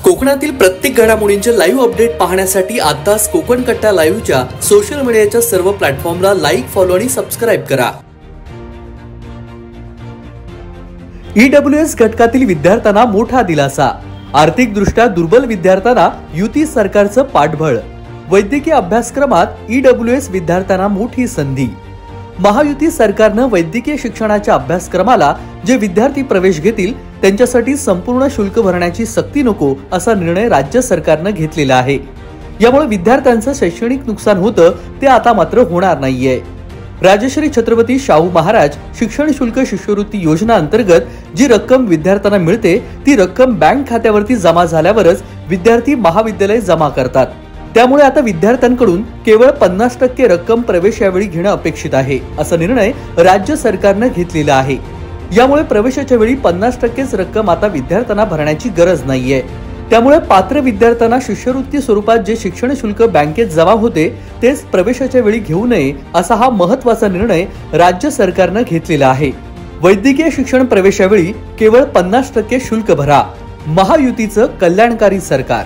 कोकणातील प्रत्येक घडामोडींचे लाईव्ह अपडेट पाहण्यासाठी आताच कोकण कट्टा लाईव्हच्या सोशल मीडियाच्या सर्व प्लॅटफॉर्मला लाईक, फॉलो आणि सबस्क्राइब करा। ईडब्ल्यूएस घटकातील विद्यार्थ्यांना मोठा दिलासा। आर्थिक दृष्ट्या दुर्बल विद्यार्थ्यांना युती सरकारचं पाठबळ। वैद्यकीय अभ्यासक्रमात ईडब्ल्यूएस विद्यार्थ्यांना मोठी संधी। महायुती सरकारने वैद्यकीय शिक्षणाच्या अभ्यासक्रमाला जे विद्यार्थी प्रवेश घेतील त्यांच्यासाठी संपूर्ण शुल्क भरण्याची सक्ती नको असा निर्णय राज्य सरकारने घेतलेला आहे। यामुळे विद्यार्थ्यांचं शैक्षणिक नुकसान होतं ते आता मात्र होणार नाहीये। राजश्री छत्रपती शाहू महाराज शिक्षण शुल्क शिष्यवृत्ती योजना अंतर्गत जी रक्कम विद्यार्थ्यांना मिळते ती रक्कम बँक खात्यावरती जमा झाल्यावरच विद्यार्थी महाविद्यालय जमा करतात। त्यामुळे आता विद्यार्थ्यांकडून केवळ 50% रक्कम प्रवेश यावेळी घेणं अपेक्षित आहे असा निर्णय राज्य सरकारने घेतलेला आहे। यामुळे प्रवेशाच्या वेळी 50%च रक्कम आता विद्यार्थ्यांना भरण्याची गरज नाहीये। त्यामुळे पात्र विद्यार्थ्यांना शिष्यवृत्ती स्वरूपात जे शिक्षण शुल्क बँकेत जमा होते तेच प्रवेशाच्या वेळी घेऊ नये असा हा महत्त्वाचा निर्णय राज्य सरकारने घेतलेला आहे। वैद्यकीय शिक्षण प्रवेशावेळी केवळ 50% शुल्क भरा। महायुतीचं कल्याणकारी सरकार।